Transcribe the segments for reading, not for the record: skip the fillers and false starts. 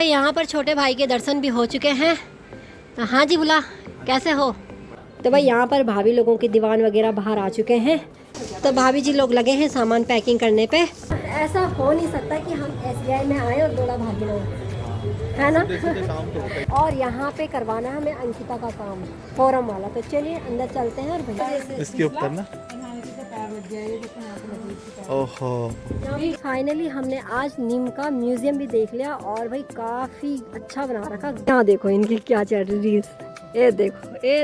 यहाँ पर छोटे भाई के दर्शन भी हो चुके हैं। तो हाँ जी बुला, कैसे हो? तो भाई यहाँ पर भाभी लोगों के दीवान वगैरह बाहर आ चुके हैं। तो भाभी जी लोग लगे हैं सामान पैकिंग करने पे। ऐसा हो नहीं सकता कि हम SBI में आए और दौड़ा भागी लोग, है ना। और यहाँ पे करवाना है हमें अंकिता का काम, फॉर्म वाला। तो चलिए अंदर चलते हैं। और भैया इसके ऊपर ना, ओहो, फाइनली हमने आज नीम का म्यूजियम भी देख लिया। और भाई काफी अच्छा बना रखा। यहाँ देखो इनकी क्या चल रही रील्स, ये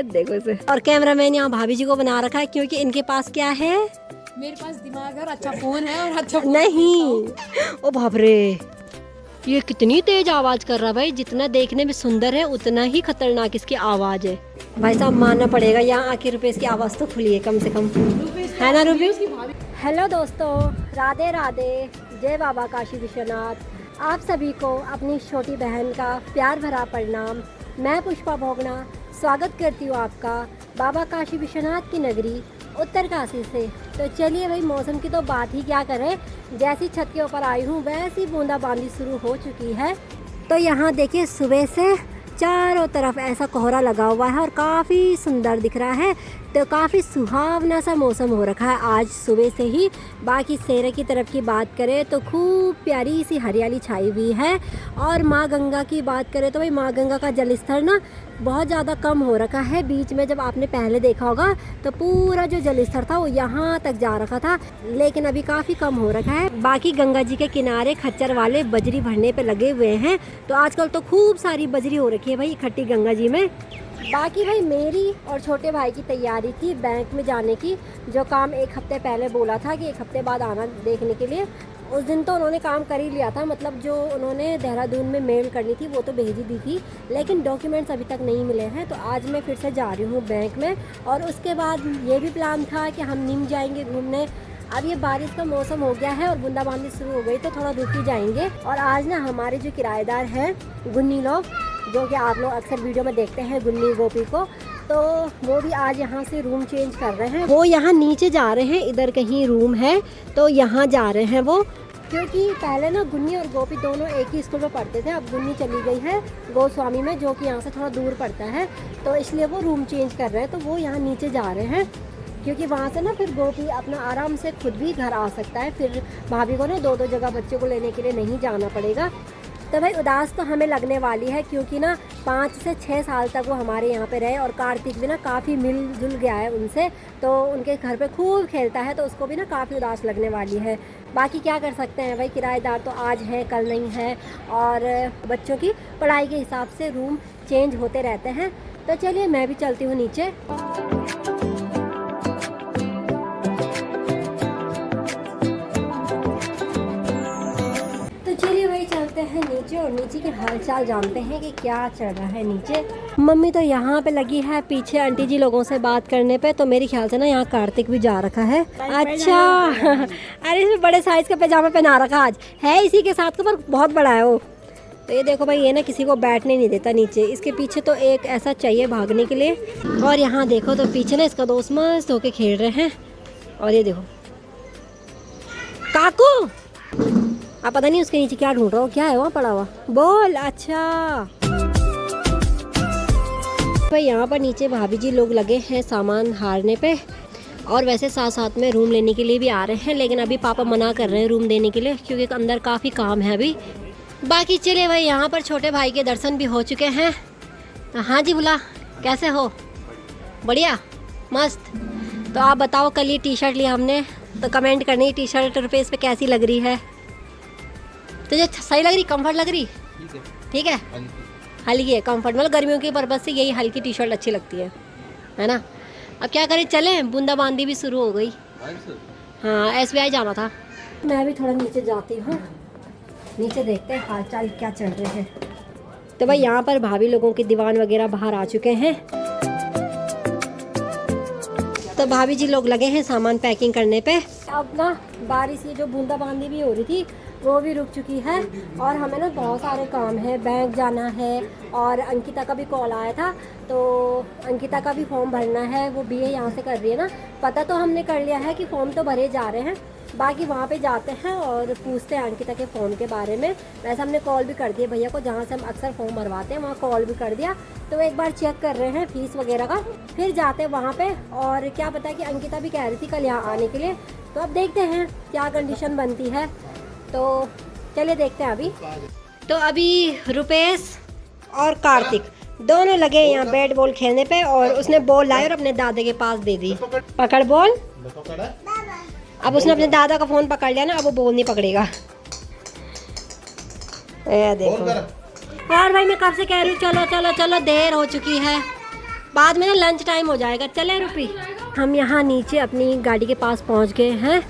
देखो इसे। और कैमरामैन यहाँ भाभी जी को बना रखा है, क्योंकि इनके पास क्या है, मेरे पास दिमाग है और अच्छा फोन है और अच्छा नहीं। ओ बाप रे, ये कितनी तेज आवाज कर रहा है भाई। जितना देखने में सुंदर है उतना ही खतरनाक इसकी आवाज है। भाई साहब मानना पड़ेगा, यहाँ आके रुपेश की आवाज तो खुली है कम से कम, है ना रुपेश? हेलो दोस्तों, राधे राधे, जय बाबा काशी विश्वनाथ। आप सभी को अपनी छोटी बहन का प्यार भरा प्रणाम। मैं पुष्पा भोगना स्वागत करती हूँ आपका बाबा काशी विश्वनाथ की नगरी उत्तरकाशी से। तो चलिए भाई, मौसम की तो बात ही क्या करें, जैसी छत के ऊपर आई हूँ वैसी बूंदाबांदी शुरू हो चुकी है। तो यहाँ देखिए सुबह से चारों तरफ ऐसा कोहरा लगा हुआ है और काफ़ी सुंदर दिख रहा है। तो काफ़ी सुहावना सा मौसम हो रखा है आज सुबह से ही। बाकी सेरे की तरफ की बात करें तो खूब प्यारी सी हरियाली छाई हुई है। और माँ गंगा की बात करें तो भाई माँ गंगा का जलस्तर ना बहुत ज़्यादा कम हो रखा है। बीच में जब आपने पहले देखा होगा तो पूरा जो जलस्तर था वो यहाँ तक जा रखा था, लेकिन अभी काफ़ी कम हो रखा है। बाकी गंगा जी के किनारे खच्चर वाले बजरी भरने पे लगे हुए हैं। तो आजकल तो खूब सारी बजरी हो रखी है भाई इकट्ठी गंगा जी में। बाकी भाई मेरी और छोटे भाई की तैयारी थी बैंक में जाने की, जो काम एक हफ्ते पहले बोला था कि एक हफ्ते बाद आना देखने के लिए। उस दिन तो उन्होंने काम कर ही लिया था, मतलब जो उन्होंने देहरादून में मेल करनी थी वो तो भेज ही दी थी, लेकिन डॉक्यूमेंट्स अभी तक नहीं मिले हैं। तो आज मैं फिर से जा रही हूँ बैंक में। और उसके बाद ये भी प्लान था कि हम नीम जाएंगे घूमने। अब ये बारिश का मौसम हो गया है और बूंदाबांदी शुरू हो गई तो थोड़ा रुक ही जाएंगे। और आज ना हमारे जो किराएदार हैं गुन्नी लोग, जो कि आप लोग अक्सर वीडियो में देखते हैं गुन्नी गोपी को, तो वो भी आज यहाँ से रूम चेंज कर रहे हैं। वो यहाँ नीचे जा रहे हैं, इधर कहीं रूम है तो यहाँ जा रहे हैं वो। क्योंकि पहले ना गुन्नी और गोपी दोनों एक ही स्कूल में पढ़ते थे। अब गुन्नी चली गई है गोस्वामी में, जो कि यहाँ से थोड़ा दूर पड़ता है, तो इसलिए वो रूम चेंज कर रहे हैं। तो वो यहाँ नीचे जा रहे हैं, क्योंकि वहाँ से ना फिर गोपी अपना आराम से खुद भी घर आ सकता है। फिर भाभी को ना दो जगह बच्चों को लेने के लिए नहीं जाना पड़ेगा। तो भाई उदास तो हमें लगने वाली है, क्योंकि ना 5 से 6 साल तक वो हमारे यहाँ पे रहे और कार्तिक भी ना काफ़ी मिलजुल गया है उनसे, तो उनके घर पे खूब खेलता है, तो उसको भी ना काफ़ी उदास लगने वाली है। बाकी क्या कर सकते हैं भाई, किराएदार तो आज है कल नहीं है, और बच्चों की पढ़ाई के हिसाब से रूम चेंज होते रहते हैं। तो चलिए मैं भी चलती हूँ नीचे। हैं नीचे और नीचे के हालचाल जानते हैं कि क्या चल रहा है नीचे। मम्मी तो यहाँ पे लगी है पीछे आंटी जी लोगों से बात करने पे। तो मेरे ख्याल से ना यहाँ कार्तिक भी जा रखा है। अच्छा अरे इसमें बड़े साइज का पैजामा पहना रखा आज है इसी के साथ, पर बहुत बड़ा है वो। तो ये देखो भाई, ये ना किसी को बैठने नहीं देता नीचे। इसके पीछे तो एक ऐसा चाहिए भागने के लिए। और यहाँ देखो तो पीछे ना इसका दोस्त मस्त होके खेल रहे हैं। और ये देखो काकू, आप पता नहीं उसके नीचे क्या ढूंढ रहा हो, क्या है वहाँ पड़ा हुआ, बोल। अच्छा भाई यहाँ पर नीचे भाभी जी लोग लगे हैं सामान हारने पे, और वैसे साथ साथ में रूम लेने के लिए भी आ रहे हैं, लेकिन अभी पापा मना कर रहे हैं रूम देने के लिए, क्योंकि अंदर काफ़ी काम है अभी। बाकी चलिए भाई, यहाँ पर छोटे भाई के दर्शन भी हो चुके हैं। हाँ जी बुला, कैसे हो? बढ़िया, मस्त। तो आप बताओ, कल ये टी शर्ट लिया हमने, तो कमेंट करनी टी शर्ट रुपये पे कैसी लग रही है। तुझे सही लग रही, कंफर्ट लग रही? ठीक है, हल्की है, कंफर्ट, मतलब गर्मियों के पर्पज़ से यही हल्की टी शर्ट अच्छी लगती है ना। अब क्या करें, चलें, बूंदाबांदी भी शुरू हो गई। हाँ SBI जाना था। मैं भी थोड़ा नीचे जाती हूँ, नीचे देखते हैं हाल चाल क्या चल रहे हैं। तो भाई यहाँ पर भाभी लोगों के दीवान वगैरह बाहर आ चुके हैं। तो भाभी जी लोग लगे हैं सामान पैकिंग करने पे। अब ना बारिश की जो बूंदाबांदी भी हो रही थी वो भी रुक चुकी है, और हमें ना बहुत सारे काम है, बैंक जाना है, और अंकिता का भी कॉल आया था, तो अंकिता का भी फॉर्म भरना है। वो BA यहाँ से कर रही है ना, पता तो हमने कर लिया है कि फॉर्म तो भरे जा रहे हैं, बाकी वहाँ पे जाते हैं और पूछते हैं अंकिता के फ़ोन के बारे में। वैसे हमने कॉल भी कर दिया भैया को, जहाँ से हम अक्सर फॉर्म भरवाते हैं वहाँ कॉल भी कर दिया। तो एक बार चेक कर रहे हैं फीस वगैरह का, फिर जाते हैं वहाँ पे। और क्या पता कि अंकिता भी कह रही थी कल यहाँ आने के लिए, तो अब देखते हैं क्या कंडीशन बनती है। तो चलिए देखते हैं अभी। तो अभी रुपेश और कार्तिक दोनों लगे यहाँ बैट बॉल खेलने पे, और उसने बॉल लाई और अपने दादा के पास दे दी। पकड़ बॉल। अब उसने अपने दादा का फोन पकड़ लिया ना, अब वो बॉल नहीं पकड़ेगा। ये देखो। और भाई मैं कब से कह रही हूँ चलो चलो चलो, देर हो चुकी है, बाद में ना लंच टाइम हो जाएगा। चले रुपी। हम यहाँ नीचे अपनी गाड़ी के पास पहुँच गए हैं।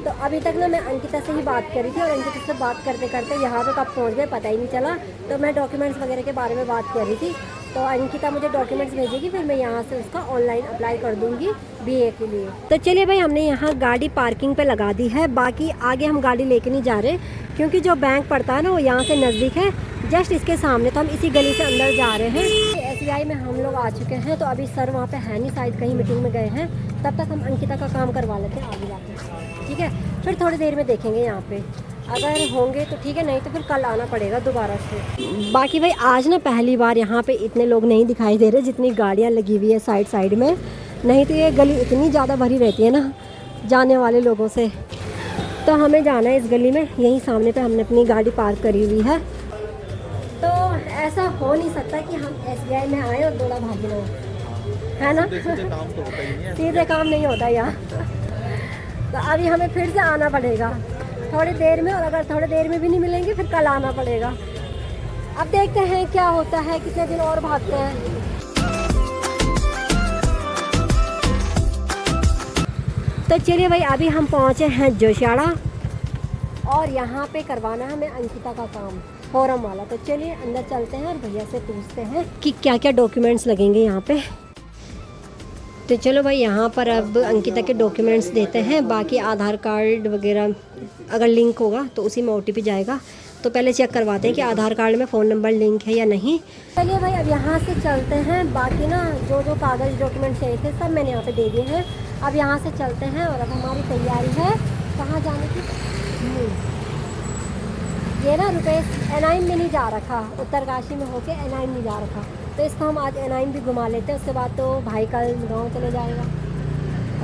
तो अभी तक ना मैं अंकिता से ही बात कर रही थी, और अंकिता से बात करते करते यहाँ पे कब पहुँच गए पता ही नहीं चला। तो मैं डॉक्यूमेंट्स वगैरह के बारे में बात कर रही थी, तो अंकिता मुझे डॉक्यूमेंट्स भेजेगी, फिर मैं यहाँ से उसका ऑनलाइन अप्लाई कर दूँगी बीए के लिए। तो चलिए भाई, हमने यहाँ गाड़ी पार्किंग पे लगा दी है। बाकी आगे हम गाड़ी लेके नहीं जा रहे, क्योंकि जो बैंक पड़ता है ना वो यहाँ से नज़दीक है, जस्ट इसके सामने। तो हम इसी गली से अंदर जा रहे हैं। SBI में हम लोग आ चुके हैं। तो अभी सर वहाँ पे है नहीं, शायद कहीं मीटिंग में गए हैं। तब तक हम अंकिता का काम करवा लेते हैं आगे जाके, ठीक है। फिर थोड़ी देर में देखेंगे यहाँ पे, अगर होंगे तो ठीक है, नहीं तो फिर कल आना पड़ेगा दोबारा से। बाकी भाई आज ना पहली बार यहाँ पे इतने लोग नहीं दिखाई दे रहे जितनी गाड़ियाँ लगी हुई है साइड साइड में। नहीं तो ये गली इतनी ज़्यादा भरी रहती है ना जाने वाले लोगों से। तो हमें जाना है इस गली में, यहीं सामने पे हमने अपनी गाड़ी पार्क करी हुई है। तो ऐसा हो नहीं सकता कि हम SBI में आए और दौड़ा भागी लो, है ना। सीधे काम नहीं होता यहाँ। तो अभी हमें फिर से आना पड़ेगा थोड़ी देर में, और अगर थोड़ी देर में भी नहीं मिलेंगे फिर कल आना पड़ेगा। अब देखते हैं क्या होता है, कितने दिन और भागते हैं। तो चलिए भाई, अभी हम पहुँचे हैं जोशियाड़ा, और यहाँ पे करवाना है हमें अंकिता का काम, फॉर्म वाला। तो चलिए अंदर चलते हैं और भैया से पूछते हैं कि क्या क्या डॉक्यूमेंट्स लगेंगे यहाँ पे। तो चलो भाई, यहाँ पर अब अंकिता के डॉक्यूमेंट्स देते हैं। बाकी आधार कार्ड वगैरह अगर लिंक होगा तो उसी में OTP जाएगा। तो पहले चेक करवाते हैं कि आधार कार्ड में फ़ोन नंबर लिंक है या नहीं। चलिए भाई, अब यहाँ से चलते हैं। बाकी ना जो जो कागज़ डॉक्यूमेंट चाहिए थे सब मैंने यहाँ पे दे दिए हैं। अब यहाँ से चलते हैं, और अब हमारी तैयारी है कहाँ जाने की। ये ना रुपेश NIM में नहीं जा रखा, उत्तरकाशी में होके NIM नहीं जा रखा, तो इसको हम आज NIM भी घुमा लेते हैं। उसके बाद तो भाई कल गाँव चले जाएगा,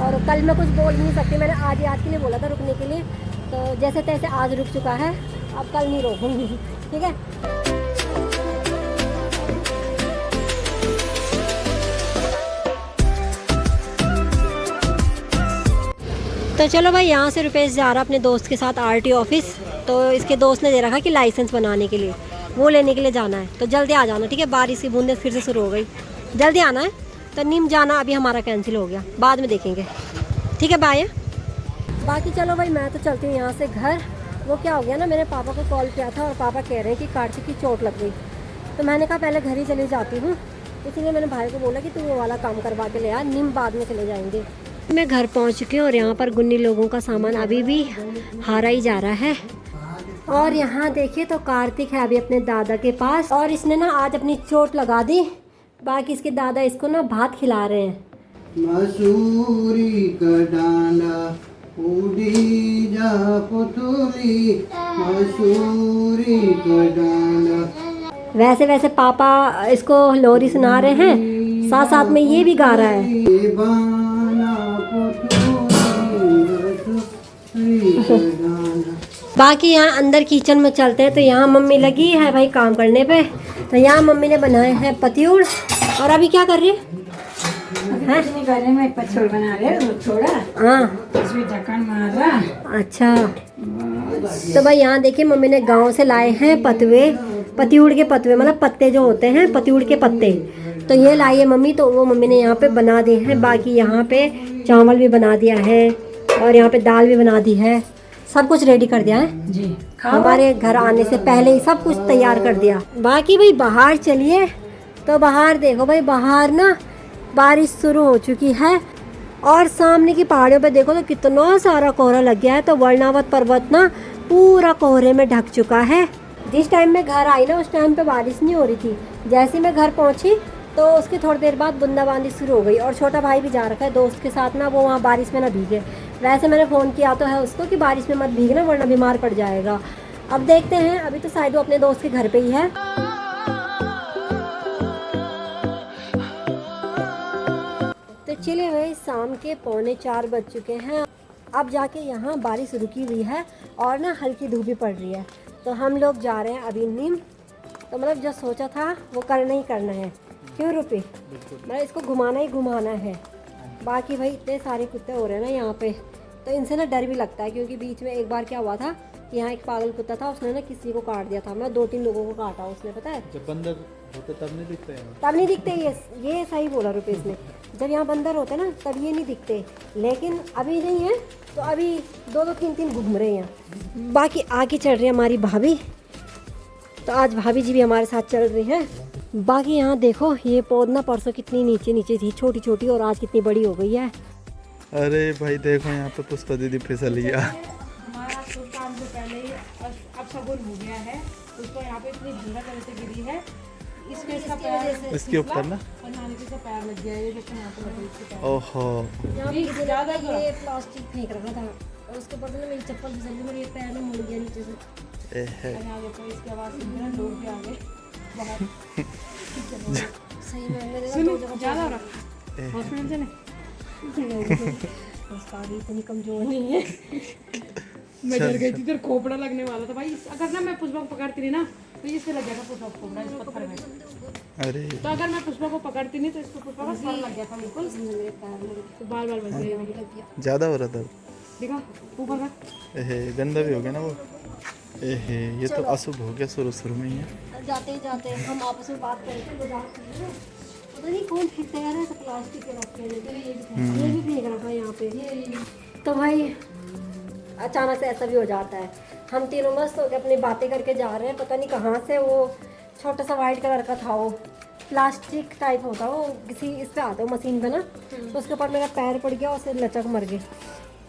और कल मैं कुछ बोल नहीं सकती। मैंने आज के लिए बोला था रुकने के लिए, तो जैसे तैसे आज रुक चुका है, अब कल नहीं रोकूंगी, ठीक है। तो चलो भाई, यहाँ से रुपेश जा रहा अपने दोस्त के साथ RTO ऑफिस। तो इसके दोस्त ने दे रखा कि लाइसेंस बनाने के लिए, वो लेने के लिए जाना है। तो जल्दी आ जाना, ठीक है। बारिश की बूंदें फिर से शुरू हो गई, जल्दी आना है। तो निम जाना अभी हमारा कैंसिल हो गया, बाद में देखेंगे, ठीक है। बाय। बाकी चलो भाई, मैं तो चलती हूँ यहाँ से घर। वो क्या हो गया ना, मैंने पापा को कॉल किया था और पापा कह रहे हैं कि कार्तिक की चोट लग गई। तो मैंने कहा पहले घर ही चली जाती हूँ, इसीलिए मैंने भाई को बोला कि तू वो वाला काम करवा के ले आ, निम बाद में चले जाएंगे। मैं घर पहुँच चुकी हूँ, और यहाँ पर गुन्नी लोगों का सामान अभी भी हारा ही जा रहा है। और यहाँ देखिए तो कार्तिक है अभी अपने दादा के पास, और इसने ना आज अपनी चोट लगा दी। बाकी इसके दादा इसको ना भात खिला रहे हैं। मसूरी का डांडा उड़ी जा पुतली, मसूरी का डांडा। वैसे वैसे पापा इसको लोरी सुना रहे हैं, साथ साथ में ये भी गा रहा है। बाकी यहाँ अंदर किचन में चलते हैं। तो यहाँ मम्मी लगी है भाई काम करने पे। तो यहाँ मम्मी ने बनाए हैं पतिउड़, और अभी क्या कर रही है? मैं पचोल बना रहे थोड़ा, हाँ इसमें ढक्कन मार रहा। अच्छा, तो भाई यहाँ देखिए मम्मी ने गांव से लाए हैं पतिउड़ के पतवे, मतलब पत्ते जो होते हैं पतिउड़ के पत्ते। तो ये लाई है मम्मी, तो वो मम्मी ने यहाँ पे बना दिए हैं। बाकी यहाँ पे चावल भी बना दिया है, और यहाँ पे दाल भी बना दी है। सब कुछ रेडी कर दिया है जी, हमारे घर आने से पहले ही सब कुछ तैयार कर दिया। बाकी भाई बाहर चलिए, तो बाहर देखो भाई, बाहर ना बारिश शुरू हो चुकी है, और सामने की पहाड़ियों पे देखो तो कितना सारा कोहरा लग गया है। तो वर्णावत पर्वत ना पूरा कोहरे में ढक चुका है। जिस टाइम मैं घर आई ना उस टाइम पे बारिश नहीं हो रही थी। जैसे मैं घर पहुंची तो उसकी थोड़ी देर बाद बूंदाबांदी शुरू हो गई, और छोटा भाई भी जा रखा है दोस्त के साथ ना, वो वहाँ बारिश में ना भीगे। वैसे मैंने फ़ोन किया तो है उसको कि बारिश में मत भीगना वरना बीमार पड़ जाएगा। अब देखते हैं, अभी तो शायद वो अपने दोस्त के घर पे ही है। तो चलिए भाई, शाम के 3:45 बज चुके हैं। अब जाके यहाँ बारिश रुकी हुई है और ना हल्की धूप भी पड़ रही है। तो हम लोग जा रहे हैं अभी नीम। तो मतलब जो सोचा था वो करना ही करना है, क्यों रूपी? मतलब इसको घुमाना ही घुमाना है। बाकी भाई इतने सारे कुत्ते हो रहे हैं ना यहाँ पे, तो इनसे ना डर भी लगता है, क्योंकि बीच में एक बार क्या हुआ था, यहाँ एक पागल कुत्ता था, उसने ना किसी को काट दिया था। मतलब 2-3 लोगों को काटा उसने, पता है? जब बंदर होते तब नहीं दिखते हैं। तब नहीं दिखते, ये सही बोला रुपेश ने। जब यहाँ बंदर होते ना तब ये नहीं दिखते, लेकिन अभी नहीं है, तो अभी 2-3 घूम रहे हैं। बाकी आगे चल रही है हमारी भाभी, तो आज भाभी जी भी हमारे साथ चल रही हैं। बाकी यहाँ देखो, ये पौध ना परसों कितनी नीचे नीचे थी, छोटी छोटी, और आज कितनी बड़ी हो गई है। अरे भाई देखो यहाँ पे पुष्पा दीदी फिसल लिया। हमारा तो काम से पहले ही अब शगुन हो गया है। उसको यहाँ पे इतनी झंडा तरह से गिरी है, इसमें इसका पैर, इसके ऊपर ना, और नानी के इसका पैर लग गया है। ये देखो यहाँ पे लग गई इसके पैर। ओहो, यहाँ पे किसी ज़्यादा ये प्लास्टिक फेंक रखा था, और उसके ऊपर से ना मेरी चप्पल फिसल गई, मेरे पैर में मुड़ गया नीचे से। एहे, और यहाँ देखो इसकी आवाज़ सुन के ना लोग भी आ गए बाहर। सही में मेरे सुनो, दो जगह ज़्यादा हो रहा हॉस्पिटल चले। उसका भी इतनी कमजोर नहीं है। मैं डर गई थी, तेरे खोपड़ा लगने वाला था भाई। अगर ना मैं पुष्पा को पकड़ती नहीं ना तो इससे लग जाएगा पुष्पा को खोपड़ा इस पत्थर में। अरे तो अगर मैं पुष्पा को पकड़ती नहीं तो इसको पुष्पा का सर लग गया था बिल्कुल। तो बाल बाल बच गए। ज़्यादा हो रहा था। देखा ऊपर का एहे, गंदा भी हो गया ना वो। एहे, ये तो अशुभ हो गया शुरू में ही है। जाते जाते हम आपस में बात करते बाजार में, पता नहीं कौन फेंकता यार ऐसा प्लास्टिक के रखे ये भी फेंक रखा है यहाँ पे। तो भाई अचानक से ऐसा भी हो जाता है। हम तीनों मस्त होकर अपनी बातें करके जा रहे हैं, पता नहीं कहाँ से वो छोटा सा वाइट कलर का था, वो प्लास्टिक टाइप होता, वो किसी इस पे आता है मशीन पे ना, तो उसके ऊपर मेरा पैर पड़ गया और उससे लचक मर गई।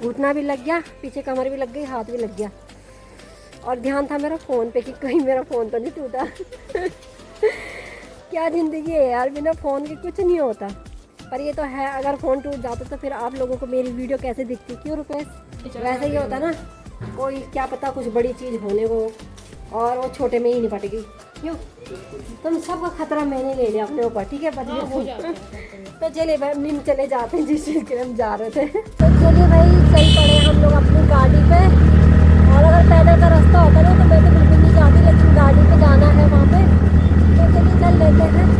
घुटना भी लग गया, पीछे कमर भी लग गई, हाथ भी लग गया, और ध्यान था मेरा फ़ोन पे कि कहीं मेरा फ़ोन तो नहीं टूटा। क्या ज़िंदगी है यार, बिना फ़ोन के कुछ नहीं होता। पर ये तो है, अगर फ़ोन टूट जाता तो फिर आप लोगों को मेरी वीडियो कैसे दिखती, क्यों रुपेश? वैसे ही होता ना, कोई क्या पता कुछ बड़ी चीज़ होने को, और वो छोटे में ही निपट गई। क्यों? तुम सबका खतरा मैंने ले लिया अपने ऊपर, ठीक है? बदले तो चलिए भाई, हम चले जाते हैं जिस चीज़ के हम जा रहे थे। तो चलिए भाई, चल पड़े हम लोग अपनी गाड़ी पे। और अगर पैदल का रास्ता होता ना तो मैं तो बिल्कुल नहीं जाती, लेकिन गाड़ी पे जाना है वहाँ पे, तो चलिए चल लेते हैं।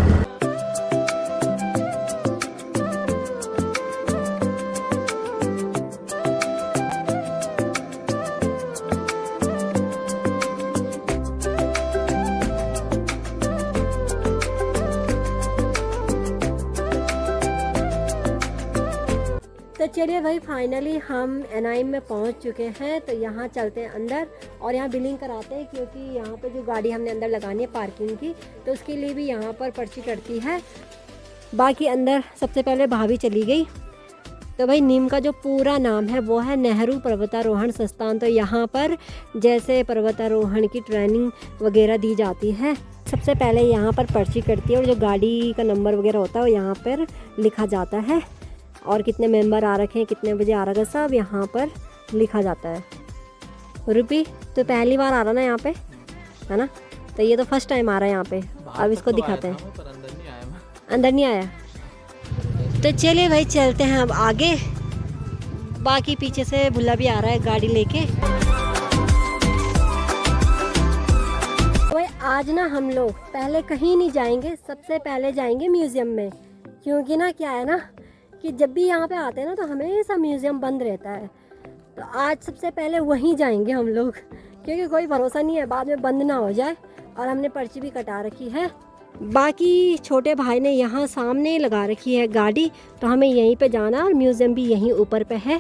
तो चलिए भाई, फाइनली हम एनआईएम में पहुंच चुके हैं। तो यहाँ चलते हैं अंदर और यहाँ बिलिंग कराते हैं, क्योंकि यहाँ पे जो गाड़ी हमने अंदर लगानी है पार्किंग की, तो उसके लिए भी यहाँ पर पर्ची कटती है। बाकी अंदर सबसे पहले भाभी चली गई। तो भाई नीम का जो पूरा नाम है वो है नेहरू पर्वतारोहण संस्थान। तो यहाँ पर जैसे पर्वतारोहण की ट्रेनिंग वगैरह दी जाती है। सबसे पहले यहाँ पर पर्ची कटती है और जो गाड़ी का नंबर वगैरह होता है वो यहाँ पर लिखा जाता है, और कितने मेंबर आ रखे हैं, कितने बजे आ रखा है, सब यहाँ पर लिखा जाता है। रूपी तो पहली बार आ रहा ना यहाँ पे, है ना? तो ये तो फर्स्ट टाइम आ रहा है यहाँ पे। अब इसको दिखाते हैं, अंदर नहीं आया। तो चलिए भाई, चलते हैं अब आगे। बाकी पीछे से भुल्ला भी आ रहा है गाड़ी लेके। भाई आज ना हम लोग पहले कहीं नहीं जाएंगे, सबसे पहले जाएंगे म्यूज़ियम में, क्योंकि ना क्या है ना कि जब भी यहाँ पे आते हैं ना तो हमेशा म्यूज़ियम बंद रहता है। तो आज सबसे पहले वहीं जाएंगे हम लोग, क्योंकि कोई भरोसा नहीं है बाद में बंद ना हो जाए। और हमने पर्ची भी कटा रखी है। बाकी छोटे भाई ने यहाँ सामने लगा रखी है गाड़ी, तो हमें यहीं पे जाना है, और म्यूज़ियम भी यहीं ऊपर पे है।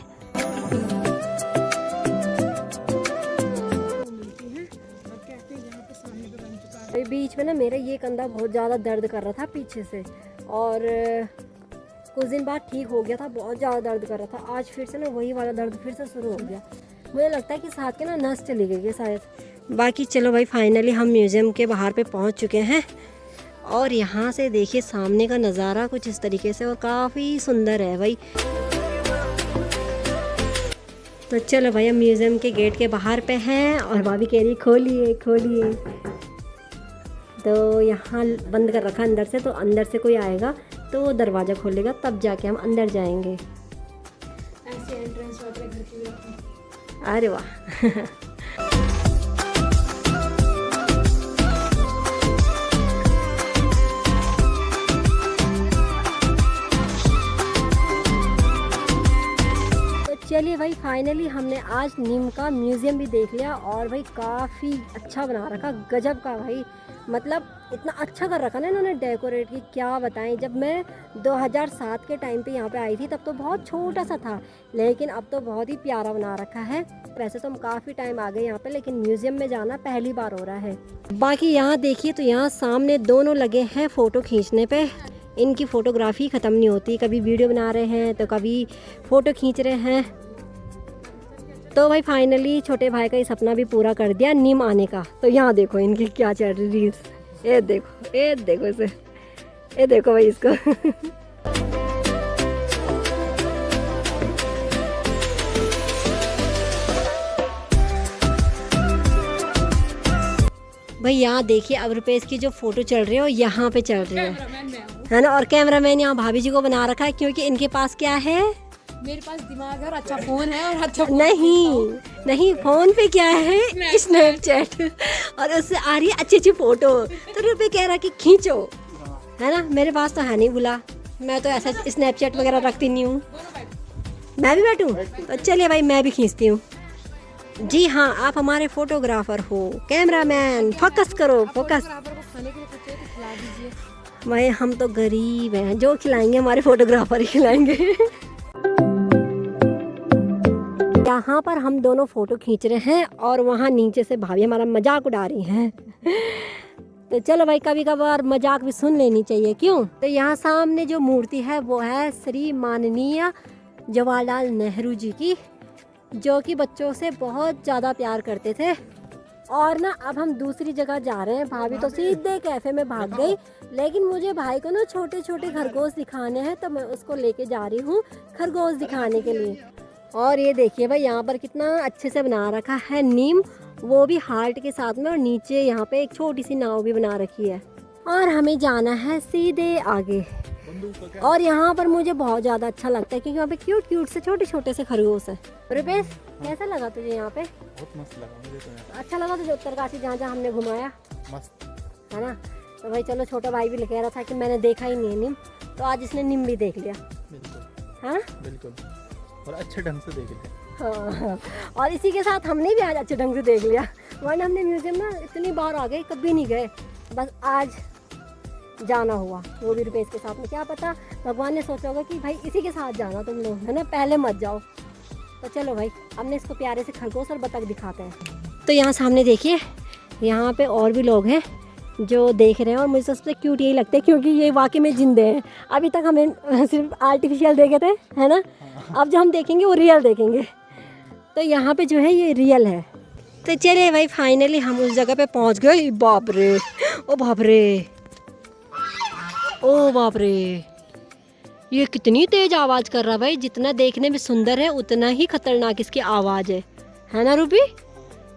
बीच में ना मेरा ये कंधा बहुत ज़्यादा दर्द कर रहा था पीछे से, और कुछ दिन बाद ठीक हो गया था, बहुत ज़्यादा दर्द कर रहा था। आज फिर से ना वही वाला दर्द फिर से शुरू हो गया। मुझे लगता है कि साथ के ना नस चली गई है शायद। बाकी चलो भाई, फाइनली हम म्यूज़ियम के बाहर पे पहुंच चुके हैं, और यहाँ से देखिए सामने का नज़ारा कुछ इस तरीके से, और काफ़ी सुंदर है भाई। तो चलो भाई हम म्यूज़ियम के गेट के बाहर पे हैं और भाभी कह रही खोलिए खोलिए। तो यहाँ बंद कर रखा अंदर से, तो अंदर से कोई आएगा तो वो दरवाज़ा खोलेगा तब जाके हम अंदर जाएंगे। ऐसे एंट्रेंस वगैरह घर की रहती है। अरे वाह। चलिए भाई फाइनली हमने आज नीम का म्यूज़ियम भी देख लिया और भाई काफ़ी अच्छा बना रखा, गजब का भाई। मतलब इतना अच्छा कर रखा ना इन्होंने डेकोरेट की, क्या बताएं। जब मैं 2007 के टाइम पे यहाँ पे आई थी तब तो बहुत छोटा सा था, लेकिन अब तो बहुत ही प्यारा बना रखा है। वैसे तो हम काफ़ी टाइम आ गए यहाँ पे, लेकिन म्यूज़ियम में जाना पहली बार हो रहा है। बाकी यहाँ देखिए तो यहाँ सामने दोनों लगे हैं फ़ोटो खींचने पे। इनकी फ़ोटोग्राफी ख़त्म नहीं होती, कभी वीडियो बना रहे हैं तो कभी फ़ोटो खींच रहे हैं। तो भाई फाइनली छोटे भाई का ये सपना भी पूरा कर दिया नीम आने का। तो यहाँ देखो इनकी क्या चल रही रील्स, ये देखो इसे, ये देखो भाई इसको। भाई यहाँ देखिए अब रुपेश की जो फोटो चल रही है वो यहाँ पे चल रही है ना। और कैमरामैन यहाँ भाभी जी को बना रखा है क्योंकि इनके पास क्या है, मेरे पास दिमाग है और अच्छा फोन है और अच्छा नहीं फोन पे क्या है, स्नैपचैट, और उससे आ रही है अच्छी अच्छी फोटो। तो रुपये कह रहा कि खींचो, है ना। मेरे पास तो है नहीं बुला, मैं तो ऐसा स्नैपचैट वगैरह रखती नहीं हूँ। मैं भी बैठूँ तो चलिए भाई मैं भी खींचती हूँ। जी हाँ आप हमारे फोटोग्राफर हो, कैमरामैन फोकस करो फोकस। खाने के लिए कुछ है तो खिला दीजिए। भाई हम तो गरीब हैं, जो खिलाएंगे हमारे फोटोग्राफर ही खिलाएंगे। यहाँ पर हम दोनों फ़ोटो खींच रहे हैं और वहाँ नीचे से भाभी हमारा मजाक उड़ा रही हैं। तो चलो भाई कभी कभार मजाक भी सुन लेनी चाहिए, क्यों। तो यहाँ सामने जो मूर्ति है वो है श्री माननीय जवाहरलाल नेहरू जी की, जो कि बच्चों से बहुत ज़्यादा प्यार करते थे। और ना अब हम दूसरी जगह जा रहे हैं। भाभी तो सीधे कैफ़े में भाग गई, लेकिन मुझे भाई को ना छोटे छोटे खरगोश दिखाने हैं तो मैं उसको लेके जा रही हूँ खरगोश दिखाने के लिए। और ये देखिए भाई यहाँ पर कितना अच्छे से बना रखा है नीम, वो भी हार्ट के साथ में, और नीचे यहाँ पे एक छोटी सी नाव भी बना रखी है। और हमें जाना है सीधे आगे। और यहाँ पर मुझे बहुत ज़्यादा अच्छा लगता है क्योंकि यहाँ पे क्यूट क्यूट से छोटे छोटे से खरगोश हैं। रुपेश कैसा लगा तुझे यहाँ पे? बहुत मस्त लगा मुझे तो यहाँ। अच्छा लगा तुझे उत्तरकाशी जहाँ जहाँ हमने घुमाया, मस्त है ना। तो भाई चलो छोटा भाई भी कह रहा था कि मैंने देखा ही नहीं है नीम, तो आज इसने नीम भी देख लिया। बिल्कुल हाँ बिल्कुल, और अच्छे ढंग से देख लिया। हाँ। और इसी के साथ हमने भी आज अच्छे ढंग से देख लिया, वरना हमने म्यूजियम ना इतनी बार आ गए कभी नहीं गए, बस आज जाना हुआ, वो भी रुपेश के साथ में। क्या पता भगवान ने सोचा होगा कि भाई इसी के साथ जाना तुम लोग, है ना, पहले मत जाओ। तो चलो भाई हमने इसको प्यारे से खरगोश और बतख दिखाते हैं। तो यहाँ सामने देखिए यहाँ पे और भी लोग हैं जो देख रहे हैं, और मुझे सबसे क्यूट यही लगता है क्योंकि ये वाकई में जिंदे हैं। अभी तक हमें सिर्फ आर्टिफिशियल देखे थे, है ना, अब जो हम देखेंगे वो रियल देखेंगे। तो यहाँ पे जो है ये रियल है। तो चलिए भाई फाइनली हम उस जगह पे पहुँच गए। बाप रे, ओ बाप रे, ओ बाप रे, ये कितनी तेज आवाज़ कर रहा है भाई। जितना देखने में सुंदर है उतना ही खतरनाक इसकी आवाज़ है ना रूबी।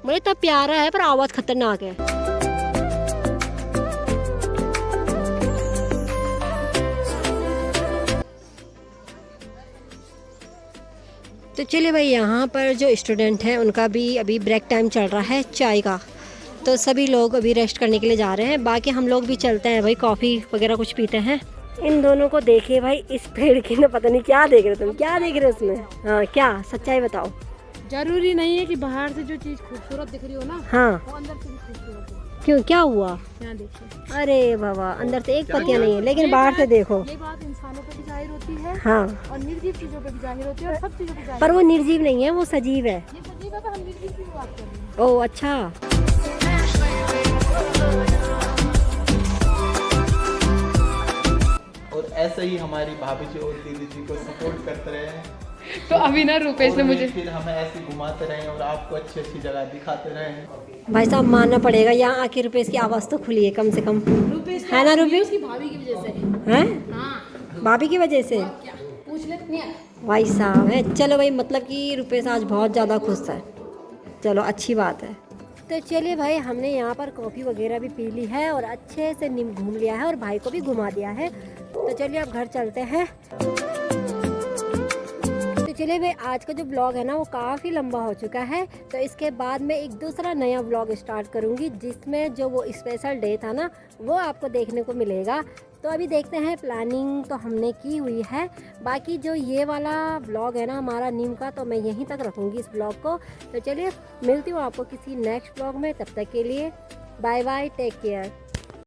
मुझे इतना प्यारा है पर आवाज़ खतरनाक है। तो चलिए भाई यहाँ पर जो स्टूडेंट हैं उनका भी अभी ब्रेक टाइम चल रहा है चाय का, तो सभी लोग अभी रेस्ट करने के लिए जा रहे हैं। बाकी हम लोग भी चलते हैं भाई, कॉफ़ी वगैरह कुछ पीते हैं। इन दोनों को देखिए भाई, इस पेड़ की ना पता नहीं क्या देख रहे तुम, क्या देख रहे हो उसमें? हाँ क्या सच्चाई बताओ। जरूरी नहीं है कि बाहर से जो चीज खूबसूरत दिख रही हो ना, हाँ वो अंदर से भी खूबसूरत है। क्यों, क्या हुआ? यहाँ देखिए, अरे बाबा अंदर से एक पत्तियाँ नहीं है, लेकिन बाहर से देखो। ये बात इंसानों पे भी जाहिर होती है, हाँ और निर्जीव चीजों पे भी जाहिर होती है, और सब चीजों पे जाहिर। पर वो निर्जीव नहीं है, वो सजीव है। ये सजीव है, पर हम निर्जीव की बात कर रहे हैं। ओह अच्छा। और ऐसे ही हमारी भाभी जी और दीदी जी को सपोर्ट करते रहे, तो अभी ना रुपेश ने और मुझे फिर हमें ऐसे घुमाते रहे और आपको अच्छी अच्छी जगह दिखाते रहे। भाई साहब मानना पड़ेगा, यहाँ आके रुपेश की आवाज़ तो खुली है कम से कम, रुपेश है ना रुपेश? उसकी भाभी की वजह से हैं हाँ, भाभी की वजह से? क्या पूछ ले नहीं भाई साहब है। चलो भाई, मतलब कि रुपेश आज बहुत ज़्यादा खुश है। चलो अच्छी बात है। तो चलिए भाई, हमने यहाँ पर कॉफ़ी वगैरह भी पी ली है और अच्छे से निम घूम लिया है और भाई को भी घुमा दिया है। तो चलिए अब घर चलते हैं। तो चलिए भाई, आज का जो ब्लॉग है ना वो काफ़ी लंबा हो चुका है। तो इसके बाद मैं एक दूसरा नया ब्लॉग स्टार्ट करूँगी जिसमें जो वो स्पेशल डे था ना वो आपको देखने को मिलेगा। तो अभी देखते हैं, प्लानिंग तो हमने की हुई है। बाकी जो ये वाला ब्लॉग है ना हमारा नीम का, तो मैं यहीं तक रखूँगी इस ब्लॉग को। तो चलिए मिलती हूँ आपको किसी नेक्स्ट ब्लॉग में। तब तक के लिए बाय बाय, टेक केयर।